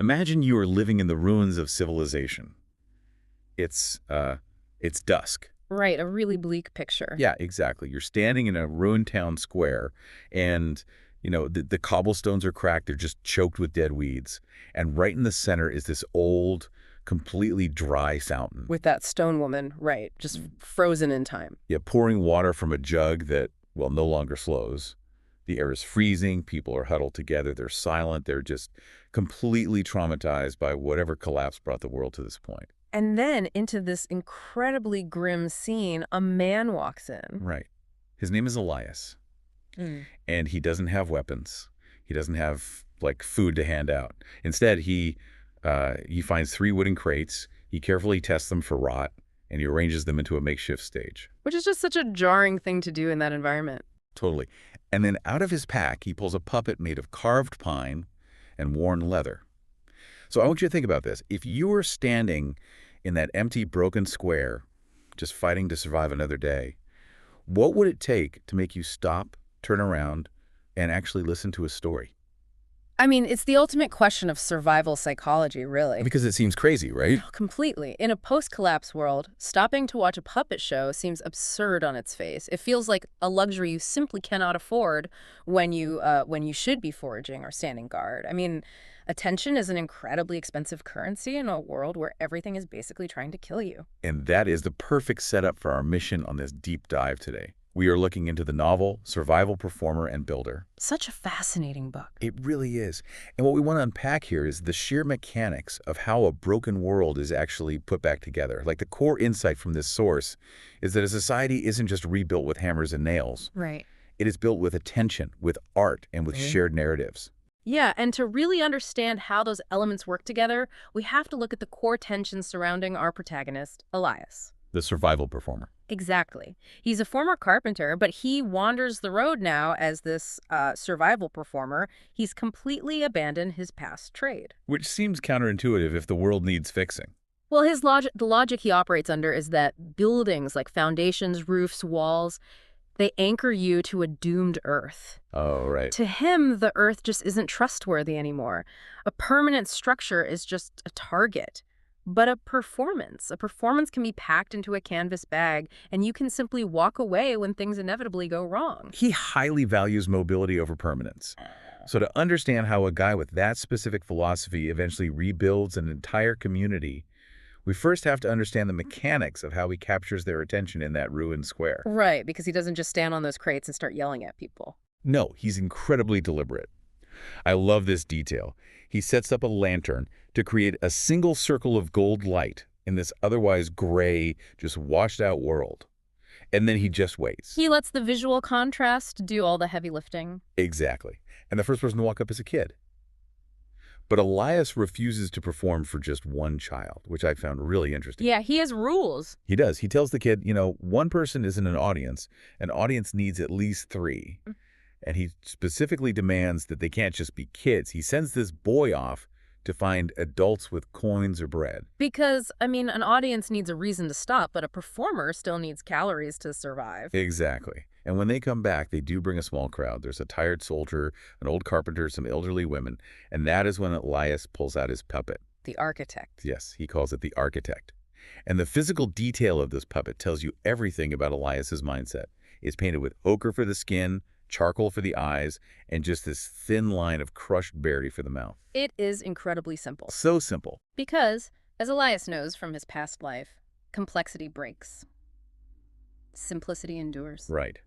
Imagine you are living in the ruins of civilization. It's dusk. Right, a really bleak picture. Yeah, exactly. You're standing in a ruined town square, and the cobblestones are cracked. They're just choked with dead weeds. And right in the center is this old, completely dry fountain. With that stone woman, right, just frozen in time. Yeah, pouring water from a jug that, well, no longer flows. The air is freezing. People are huddled together. They're silent. They're just completely traumatized by whatever collapse brought the world to this point. And then into this incredibly grim scene, a man walks in. Right. His name is Elias. And he doesn't have weapons. He doesn't have, like, food to hand out. Instead, he finds 3 wooden crates. He carefully tests them for rot, and he arranges them into a makeshift stage. Which is just such a jarring thing to do in that environment. Totally. And then out of his pack, he pulls a puppet made of carved pine and worn leather. So I want you to think about this. If you were standing in that empty, broken square, just fighting to survive another day, what would it take to make you stop, turn around, and actually listen to a story? I mean, it's the ultimate question of survival psychology, really. Because it seems crazy, right? Completely. In a post-collapse world, stopping to watch a puppet show seems absurd on its face. It feels like a luxury you simply cannot afford when you should be foraging or standing guard. I mean, attention is an incredibly expensive currency in a world where everything is basically trying to kill you. And that is the perfect setup for our mission on this deep dive today. We are looking into the novel Survival Performer and Builder. Such a fascinating book. It really is. And what we want to unpack here is the sheer mechanics of how a broken world is actually put back together. Like, the core insight from this source is that a society isn't just rebuilt with hammers and nails. Right. It is built with attention, with art, and with shared narratives. Yeah, and to really understand how those elements work together, we have to look at the core tensions surrounding our protagonist, Elias. The survival performer. Exactly. He's a former carpenter, but he wanders the road now as this survival performer. He's completely abandoned his past trade. Which seems counterintuitive if the world needs fixing. Well, the logic he operates under is that buildings like foundations, roofs, walls, they anchor you to a doomed Earth. Oh, right. To him, the Earth just isn't trustworthy anymore. A permanent structure is just a target. But a performance can be packed into a canvas bag, and you can simply walk away when things inevitably go wrong. He highly values mobility over permanence. So to understand how a guy with that specific philosophy eventually rebuilds an entire community, we first have to understand the mechanics of how he captures their attention in that ruined square. Right, because he doesn't just stand on those crates and start yelling at people. No, he's incredibly deliberate. I love this detail. He sets up a lantern to create a single circle of gold light in this otherwise gray, just washed-out world. And then he just waits. He lets the visual contrast do all the heavy lifting. Exactly. And the first person to walk up is a kid. But Elias refuses to perform for just one child, which I found really interesting. Yeah, he has rules. He does. He tells the kid, one person isn't an audience. An audience needs at least 3. And he specifically demands that they can't just be kids. He sends this boy off to find adults with coins or bread. Because, I mean, an audience needs a reason to stop, but a performer still needs calories to survive. Exactly. And when they come back, they do bring a small crowd. There's a tired soldier, an old carpenter, some elderly women. And that is when Elias pulls out his puppet. The architect. Yes, he calls it the architect. And the physical detail of this puppet tells you everything about Elias's mindset. It's painted with ochre for the skin, charcoal for the eyes, and just this thin line of crushed berry for the mouth. It is incredibly simple. So simple. Because, as Elias knows from his past life, complexity breaks. Simplicity endures. Right.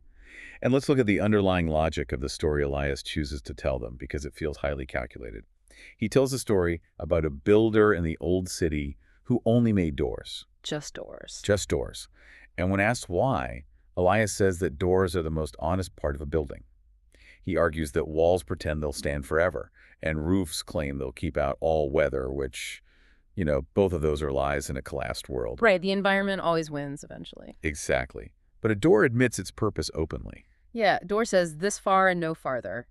And let's look at the underlying logic of the story Elias chooses to tell them, because it feels highly calculated. He tells a story about a builder in the old city who only made doors. Just doors. Just doors. And when asked why, Elias says that doors are the most honest part of a building. He argues that walls pretend they'll stand forever, and roofs claim they'll keep out all weather, which, both of those are lies in a collapsed world. Right, the environment always wins eventually. Exactly. But a door admits its purpose openly. Yeah, door says this far and no farther.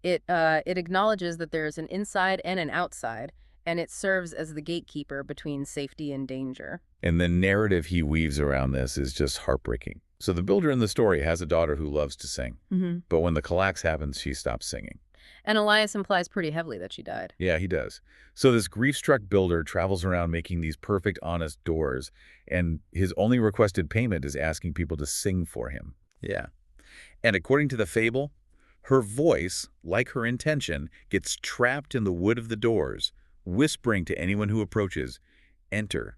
It acknowledges that there is an inside and an outside, and it serves as the gatekeeper between safety and danger. And the narrative he weaves around this is just heartbreaking. So the builder in the story has a daughter who loves to sing. But when the collapse happens, she stops singing. And Elias implies pretty heavily that she died. Yeah, he does. So this grief-struck builder travels around making these perfect, honest doors, and his only requested payment is asking people to sing for him. Yeah. And according to the fable, her voice, like her intention, gets trapped in the wood of the doors, whispering to anyone who approaches, "Enter.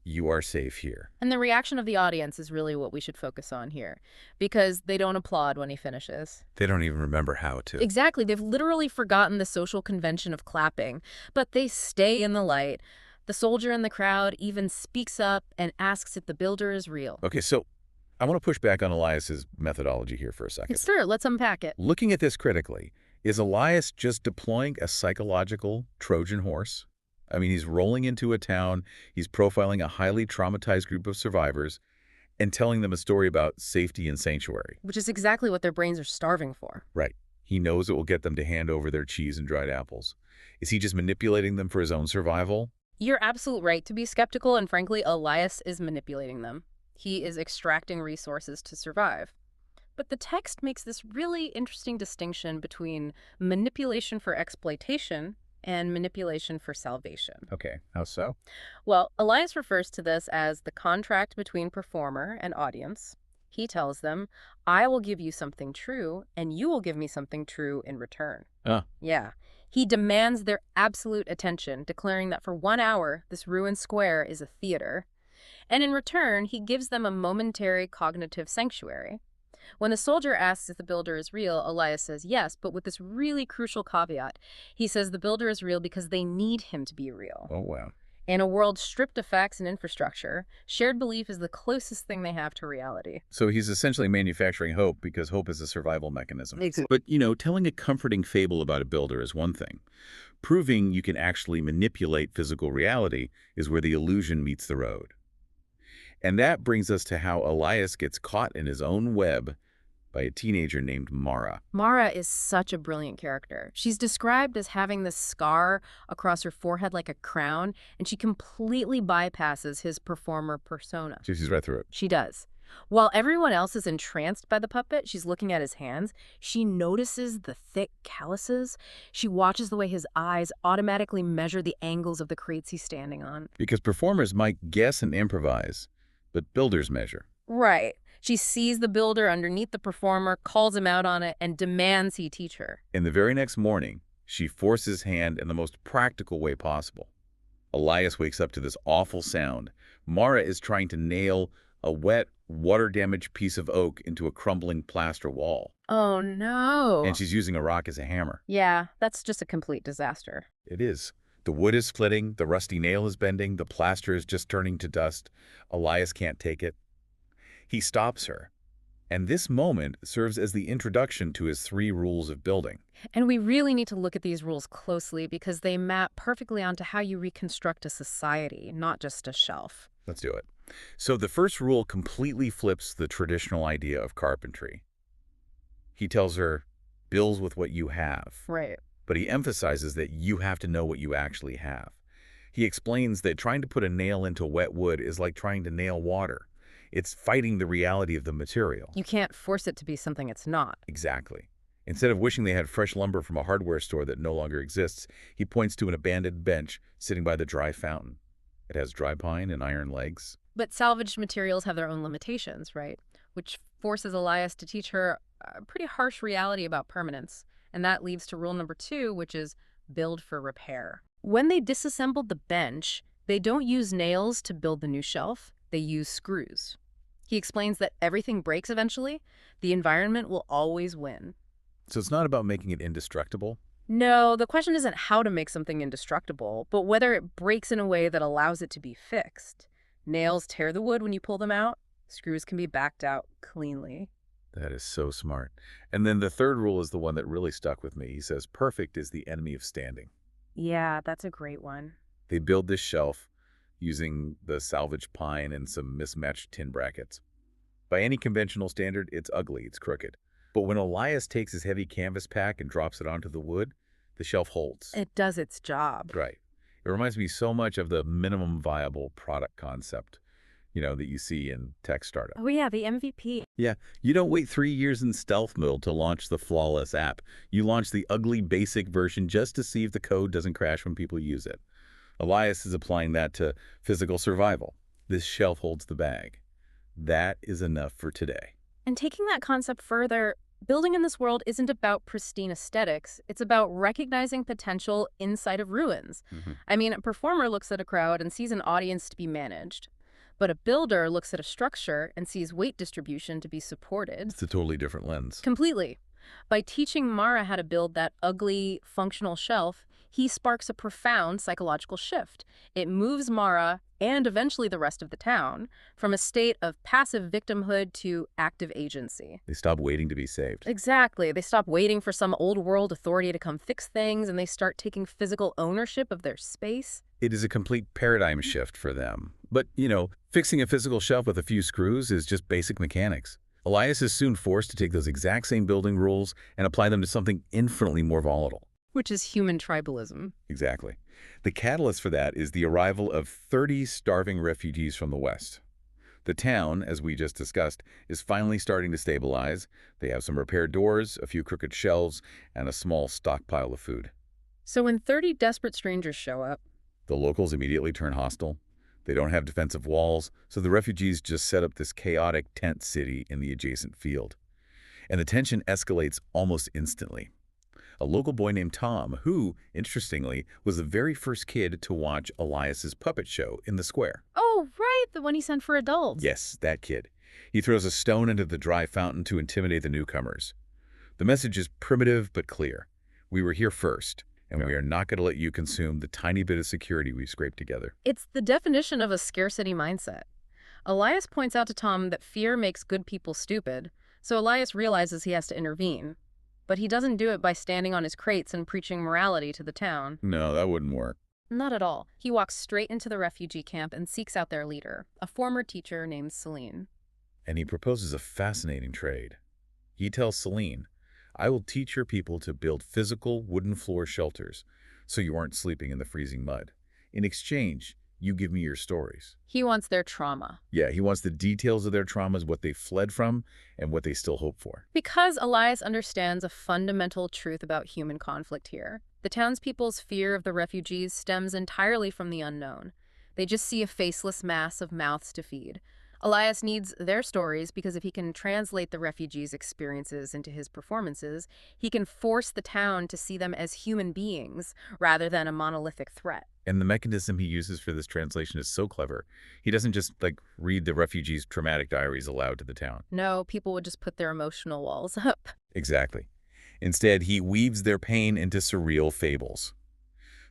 You are safe here." And the reaction of the audience is really what we should focus on here, because they don't applaud when he finishes. They don't even remember how to. Exactly. They've literally forgotten the social convention of clapping, but they stay in the light. The soldier in the crowd even speaks up and asks if the builder is real. Okay, so I want to push back on Elias's methodology here for a second. Sure, let's unpack it. Looking at this critically, is Elias just deploying a psychological Trojan horse? I mean, he's rolling into a town, he's profiling a highly traumatized group of survivors, and telling them a story about safety and sanctuary. Which is exactly what their brains are starving for. Right. He knows it will get them to hand over their cheese and dried apples. Is he just manipulating them for his own survival? You're absolutely right to be skeptical, and frankly, Elias is manipulating them. He is extracting resources to survive. But the text makes this really interesting distinction between manipulation for exploitation and manipulation for salvation. Okay, how so? Well, Elias refers to this as the contract between performer and audience. He tells them, I will give you something true, and you will give me something true in return. Yeah. He demands their absolute attention, declaring that for 1 hour, this ruined square is a theater. And in return, he gives them a momentary cognitive sanctuary. When the soldier asks if the builder is real, Elias says yes, but with this really crucial caveat. He says the builder is real because they need him to be real. Oh, wow. In a world stripped of facts and infrastructure, shared belief is the closest thing they have to reality. So he's essentially manufacturing hope because hope is a survival mechanism. Exactly. But, telling a comforting fable about a builder is one thing. Proving you can actually manipulate physical reality is where the illusion meets the road. And that brings us to how Elias gets caught in his own web by a teenager named Mara. Mara is such a brilliant character. She's described as having this scar across her forehead like a crown, and she completely bypasses his performer persona. She sees right through it. She does. While everyone else is entranced by the puppet, she's looking at his hands. She notices the thick calluses. She watches the way his eyes automatically measure the angles of the crates he's standing on. Because performers might guess and improvise, but builders measure. Right. She sees the builder underneath the performer, calls him out on it, and demands he teach her. And the very next morning, she forces his hand in the most practical way possible. Elias wakes up to this awful sound. Mara is trying to nail a wet, water-damaged piece of oak into a crumbling plaster wall. Oh, no. And she's using a rock as a hammer. Yeah, that's just a complete disaster. It is. The wood is splitting, the rusty nail is bending, the plaster is just turning to dust. Elias can't take it. He stops her. And this moment serves as the introduction to his 3 rules of building. And we really need to look at these rules closely because they map perfectly onto how you reconstruct a society, not just a shelf. Let's do it. So the first rule completely flips the traditional idea of carpentry. He tells her, build with what you have. Right. But he emphasizes that you have to know what you actually have. He explains that trying to put a nail into wet wood is like trying to nail water. It's fighting the reality of the material. You can't force it to be something it's not. Exactly. Instead of wishing they had fresh lumber from a hardware store that no longer exists, he points to an abandoned bench sitting by the dry fountain. It has dry pine and iron legs. But salvaged materials have their own limitations, right? Which forces Elias to teach her a pretty harsh reality about permanence. And that leads to rule number 2, which is build for repair. When they disassembled the bench, they don't use nails to build the new shelf. They use screws. He explains that everything breaks eventually. The environment will always win. So it's not about making it indestructible? No, the question isn't how to make something indestructible, but whether it breaks in a way that allows it to be fixed. Nails tear the wood when you pull them out. Screws can be backed out cleanly. That is so smart. And then the third rule is the one that really stuck with me. He says, perfect is the enemy of standing. Yeah, that's a great one. They build this shelf using the salvaged pine and some mismatched tin brackets. By any conventional standard, it's ugly, it's crooked. But when Elias takes his heavy canvas pack and drops it onto the wood, the shelf holds. It does its job. Right. It reminds me so much of the minimum viable product concept. that you see in tech startup. Oh yeah, the MVP. Yeah, you don't wait 3 years in stealth mode to launch the flawless app. You launch the ugly basic version just to see if the code doesn't crash when people use it. Elias is applying that to physical survival. This shelf holds the bag. That is enough for today. And taking that concept further, building in this world isn't about pristine aesthetics. It's about recognizing potential inside of ruins. I mean, a performer looks at a crowd and sees an audience to be managed. But a builder looks at a structure and sees weight distribution to be supported. It's a totally different lens. Completely. By teaching Mara how to build that ugly, functional shelf, he sparks a profound psychological shift. It moves Mara, and eventually the rest of the town, from a state of passive victimhood to active agency. They stop waiting to be saved. Exactly. They stop waiting for some old world authority to come fix things, and they start taking physical ownership of their space. It is a complete paradigm shift for them. But, fixing a physical shelf with a few screws is just basic mechanics. Elias is soon forced to take those exact same building rules and apply them to something infinitely more volatile. Which is human tribalism. Exactly. The catalyst for that is the arrival of 30 starving refugees from the West. The town, as we just discussed, is finally starting to stabilize. They have some repaired doors, a few crooked shelves, and a small stockpile of food. So when 30 desperate strangers show up, the locals immediately turn hostile. They don't have defensive walls, so the refugees just set up this chaotic tent city in the adjacent field. And the tension escalates almost instantly. A local boy named Tom, who, interestingly, was the very first kid to watch Elias's puppet show in the square. Oh, right, the one he sent for adults. Yes, that kid. He throws a stone into the dry fountain to intimidate the newcomers. The message is primitive but clear. We were here first, and we are not going to let you consume the tiny bit of security we scraped together. It's the definition of a scarcity mindset. Elias points out to Tom that fear makes good people stupid, so Elias realizes he has to intervene. But he doesn't do it by standing on his crates and preaching morality to the town. No, that wouldn't work. Not at all. He walks straight into the refugee camp and seeks out their leader, a former teacher named Celine. And he proposes a fascinating trade. He tells Celine, I will teach your people to build physical wooden floor shelters so you aren't sleeping in the freezing mud. In exchange, you give me your stories. He wants their trauma. Yeah, he wants the details of their traumas, what they fled from, and what they still hope for. Because Elias understands a fundamental truth about human conflict here. The townspeople's fear of the refugees stems entirely from the unknown. They just see a faceless mass of mouths to feed. Elias needs their stories because if he can translate the refugees' experiences into his performances, he can force the town to see them as human beings rather than a monolithic threat. And the mechanism he uses for this translation is so clever. He doesn't just, read the refugees' traumatic diaries aloud to the town. No, people would just put their emotional walls up. Exactly. Instead, he weaves their pain into surreal fables.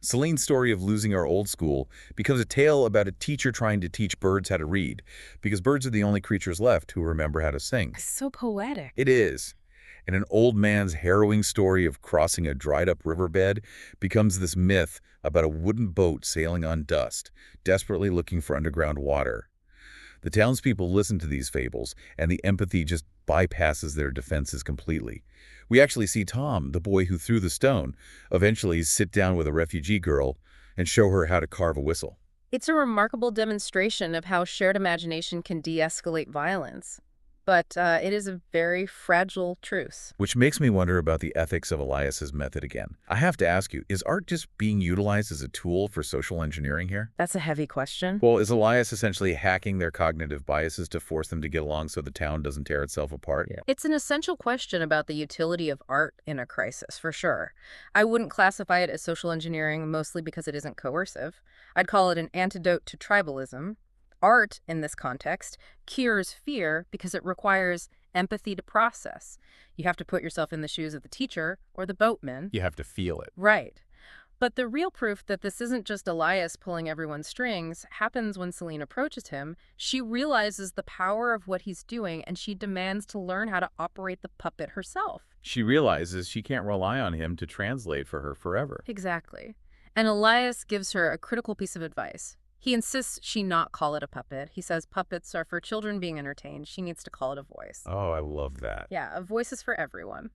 Celine's story of losing our old school becomes a tale about a teacher trying to teach birds how to read, because birds are the only creatures left who remember how to sing. So poetic. It is. And an old man's harrowing story of crossing a dried-up riverbed becomes this myth about a wooden boat sailing on dust, desperately looking for underground water. The townspeople listen to these fables, and the empathy just bypasses their defenses completely. We actually see Tom, the boy who threw the stone, eventually sit down with a refugee girl and show her how to carve a whistle. It's a remarkable demonstration of how shared imagination can de-escalate violence. But it is a very fragile truce. Which makes me wonder about the ethics of Elias's method again. I have to ask you, is art just being utilized as a tool for social engineering here? That's a heavy question. Well, is Elias essentially hacking their cognitive biases to force them to get along so the town doesn't tear itself apart? Yeah. It's an essential question about the utility of art in a crisis, for sure. I wouldn't classify it as social engineering, mostly because it isn't coercive. I'd call it an antidote to tribalism. Art, in this context, cures fear because it requires empathy to process. You have to put yourself in the shoes of the teacher or the boatman. You have to feel it. Right. But the real proof that this isn't just Elias pulling everyone's strings happens when Celine approaches him. She realizes the power of what he's doing, and she demands to learn how to operate the puppet herself. She realizes she can't rely on him to translate for her forever. Exactly. And Elias gives her a critical piece of advice. He insists she not call it a puppet. He says puppets are for children being entertained. She needs to call it a voice. Oh, I love that. Yeah, a voice is for everyone.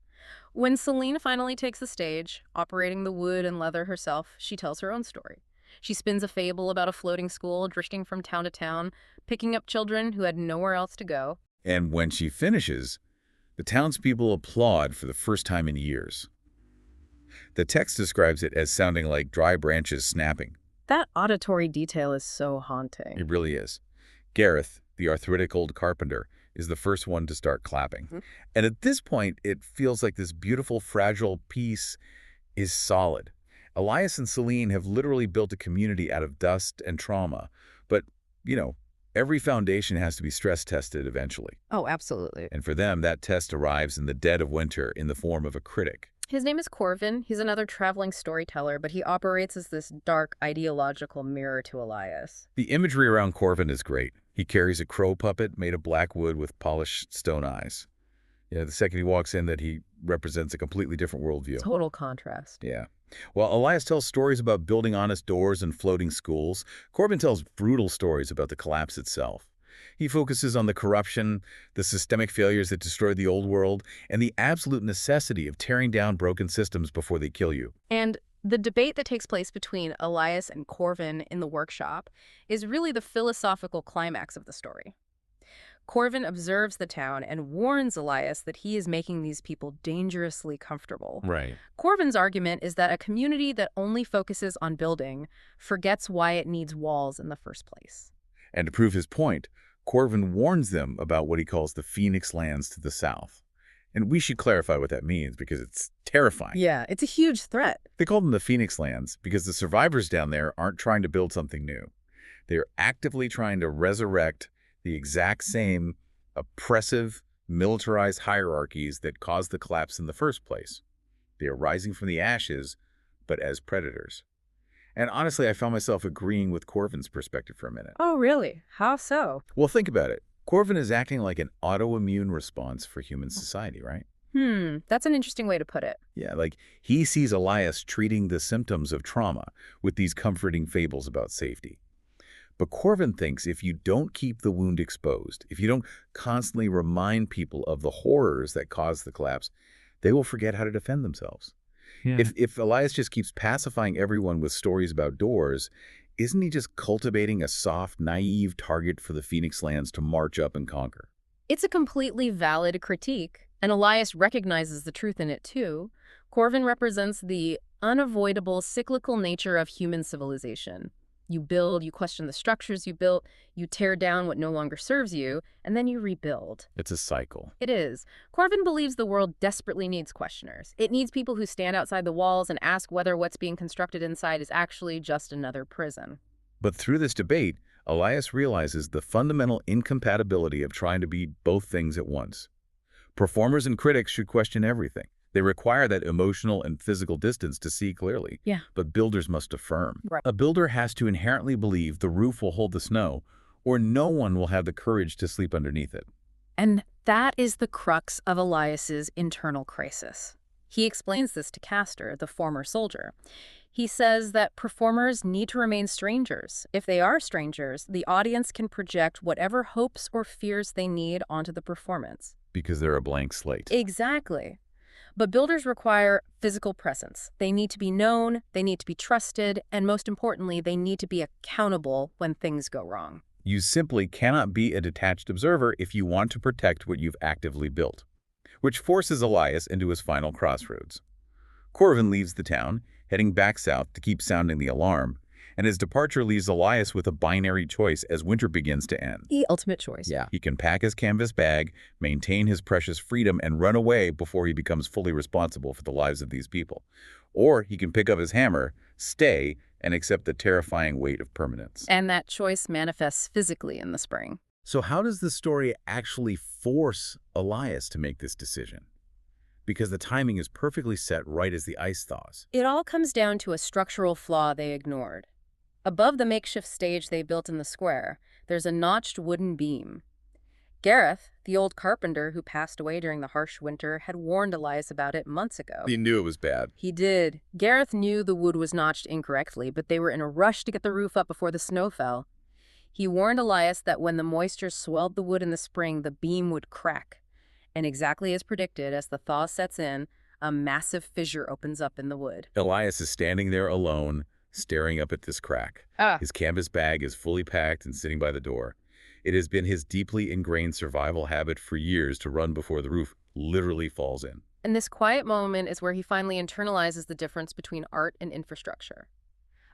When Celine finally takes the stage, operating the wood and leather herself, she tells her own story. She spins a fable about a floating school drifting from town to town, picking up children who had nowhere else to go. And when she finishes, the townspeople applaud for the first time in years. The text describes it as sounding like dry branches snapping. That auditory detail is so haunting. It really is. Gareth, the arthritic old carpenter, is the first one to start clapping. And at this point, it feels like this beautiful, fragile piece is solid. Elias and Celine have literally built a community out of dust and trauma. But, every foundation has to be stress-tested eventually. Oh, absolutely. And for them, that test arrives in the dead of winter in the form of a critic. His name is Corvin. He's another traveling storyteller, but he operates as this dark, ideological mirror to Elias. The imagery around Corvin is great. He carries a crow puppet made of black wood with polished stone eyes. Yeah, the second he walks in, that he represents a completely different worldview. Total contrast. Yeah. While Elias tells stories about building honest doors and floating schools, Corvin tells brutal stories about the collapse itself. He focuses on the corruption, the systemic failures that destroyed the old world, and the absolute necessity of tearing down broken systems before they kill you. And the debate that takes place between Elias and Corvin in the workshop is really the philosophical climax of the story. Corvin observes the town and warns Elias that he is making these people dangerously comfortable. Right. Corvin's argument is that a community that only focuses on building forgets why it needs walls in the first place. And to prove his point, Corvin warns them about what he calls the Phoenix lands to the south. And we should clarify what that means because it's terrifying. Yeah, it's a huge threat. They call them the Phoenix lands because the survivors down there aren't trying to build something new. They're actively trying to resurrect the exact same oppressive, militarized hierarchies that caused the collapse in the first place. They are rising from the ashes, but as predators. And honestly, I found myself agreeing with Corvin's perspective for a minute. Oh, really? How so? Well, think about it. Corvin is acting like an autoimmune response for human society, right? That's an interesting way to put it. Yeah, like he sees Elias treating the symptoms of trauma with these comforting fables about safety. But Corvin thinks if you don't keep the wound exposed, if you don't constantly remind people of the horrors that caused the collapse, they will forget how to defend themselves. Yeah. If Elias just keeps pacifying everyone with stories about doors, isn't he just cultivating a soft, naive target for the Phoenix lands to march up and conquer? It's a completely valid critique, and Elias recognizes the truth in it too. Corvin represents the unavoidable cyclical nature of human civilization. You build, you question the structures you built, you tear down what no longer serves you, and then you rebuild. It's a cycle. It is. Corvin believes the world desperately needs questioners. It needs people who stand outside the walls and ask whether what's being constructed inside is actually just another prison. But through this debate, Elias realizes the fundamental incompatibility of trying to be both things at once. Performers and critics should question everything. They require that emotional and physical distance to see clearly. Yeah. But builders must affirm. Right. A builder has to inherently believe the roof will hold the snow, or no one will have the courage to sleep underneath it. And that is the crux of Elias's internal crisis. He explains this to Castor, the former soldier. He says that performers need to remain strangers. If they are strangers, the audience can project whatever hopes or fears they need onto the performance. Because they're a blank slate. Exactly. But builders require physical presence. They need to be known, they need to be trusted, and most importantly, they need to be accountable when things go wrong. You simply cannot be a detached observer if you want to protect what you've actively built, which forces Elias into his final crossroads. Corvin leaves the town, heading back south to keep sounding the alarm, and his departure leaves Elias with a binary choice as winter begins to end. The ultimate choice. Yeah. He can pack his canvas bag, maintain his precious freedom, and run away before he becomes fully responsible for the lives of these people. Or he can pick up his hammer, stay, and accept the terrifying weight of permanence. And that choice manifests physically in the spring. So how does the story actually force Elias to make this decision? Because the timing is perfectly set right as the ice thaws. It all comes down to a structural flaw they ignored. Above the makeshift stage they built in the square, there's a notched wooden beam. Gareth, the old carpenter who passed away during the harsh winter, had warned Elias about it months ago. He knew it was bad. He did. Gareth knew the wood was notched incorrectly, but they were in a rush to get the roof up before the snow fell. He warned Elias that when the moisture swelled the wood in the spring, the beam would crack. And exactly as predicted, as the thaw sets in, a massive fissure opens up in the wood. Elias is standing there alone, staring up at this crack. Ah, His canvas bag is fully packed and sitting by the door. It has been his deeply ingrained survival habit for years to run before the roof literally falls in. and this quiet moment is where he finally internalizes the difference between art and infrastructure.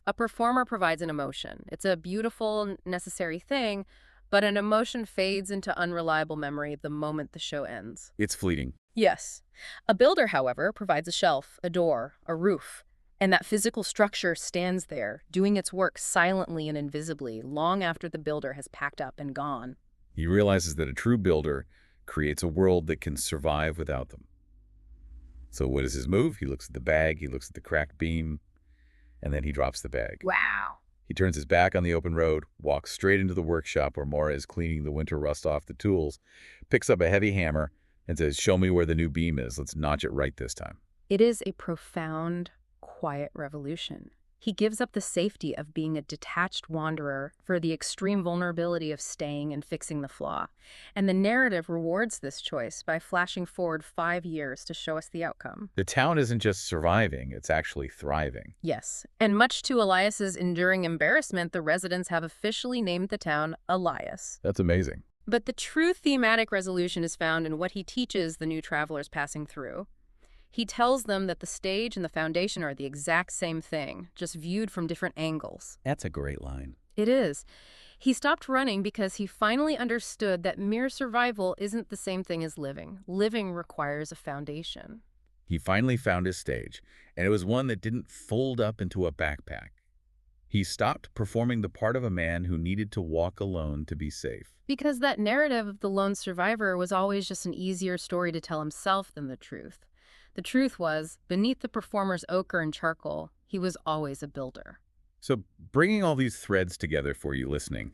A performer provides an emotion. It's a beautiful, necessary thing, but an emotion fades into unreliable memory the moment the show ends. It's fleeting. Yes. A builder, however, provides a shelf, a door, a roof, and that physical structure stands there, doing its work silently and invisibly long after the builder has packed up and gone. He realizes that a true builder creates a world that can survive without them. So what is his move? He looks at the bag, he looks at the cracked beam, and then he drops the bag. Wow. He turns his back on the open road, walks straight into the workshop where Maura is cleaning the winter rust off the tools, picks up a heavy hammer, and says, "Show me where the new beam is. Let's notch it right this time." It is a profound, quiet revolution. He gives up the safety of being a detached wanderer for the extreme vulnerability of staying and fixing the flaw. And the narrative rewards this choice by flashing forward 5 years to show us the outcome. The town isn't just surviving, it's actually thriving. Yes, and much to Elias's enduring embarrassment, the residents have officially named the town Elias. That's amazing. But the true thematic resolution is found in what he teaches the new travelers passing through. He tells them that the stage and the foundation are the exact same thing, just viewed from different angles. That's a great line. It is. He stopped running because he finally understood that mere survival isn't the same thing as living. Living requires a foundation. He finally found his stage, and it was one that didn't fold up into a backpack. He stopped performing the part of a man who needed to walk alone to be safe. Because that narrative of the lone survivor was always just an easier story to tell himself than the truth. The truth was, beneath the performer's ochre and charcoal, he was always a builder. So, bringing all these threads together for you listening,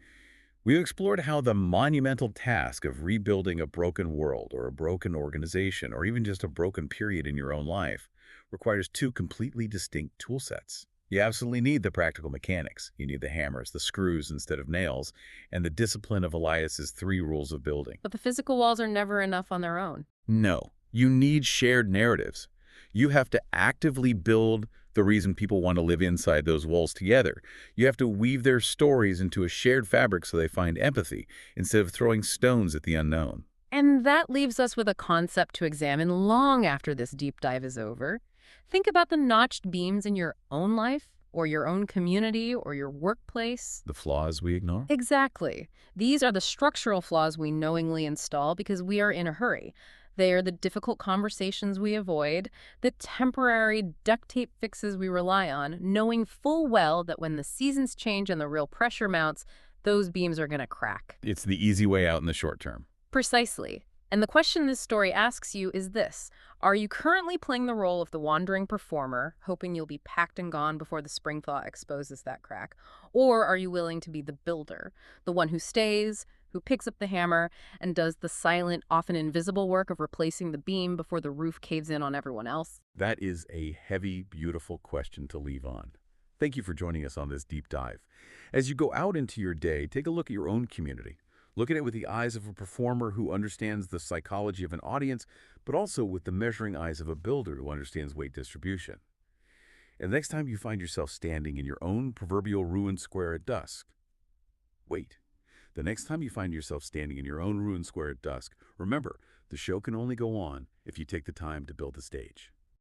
we've explored how the monumental task of rebuilding a broken world or a broken organization or even just a broken period in your own life requires two completely distinct tool sets. You absolutely need the practical mechanics. You need the hammers, the screws instead of nails, and the discipline of Elias's 3 rules of building. But the physical walls are never enough on their own. No, you need shared narratives. You have to actively build the reason people want to live inside those walls together. You have to weave their stories into a shared fabric so they find empathy instead of throwing stones at the unknown. And that leaves us with a concept to examine long after this deep dive is over. Think about the notched beams in your own life, or your own community, or your workplace. The flaws we ignore? Exactly. These are the structural flaws we knowingly install because we are in a hurry. They are the difficult conversations we avoid, the temporary duct tape fixes we rely on, knowing full well that when the seasons change and the real pressure mounts, those beams are going to crack. It's the easy way out in the short term. Precisely. And the question this story asks you is this: are you currently playing the role of the wandering performer, hoping you'll be packed and gone before the spring thaw exposes that crack? Or are you willing to be the builder, the one who stays, who picks up the hammer, and does the silent, often invisible work of replacing the beam before the roof caves in on everyone else? That is a heavy, beautiful question to leave on. Thank you for joining us on this deep dive. As you go out into your day, take a look at your own community. Look at it with the eyes of a performer who understands the psychology of an audience, but also with the measuring eyes of a builder who understands weight distribution. And the next time you find yourself standing in your own proverbial ruined square at dusk, wait. The next time you find yourself standing in your own ruined square at dusk, remember, the show can only go on if you take the time to build the stage.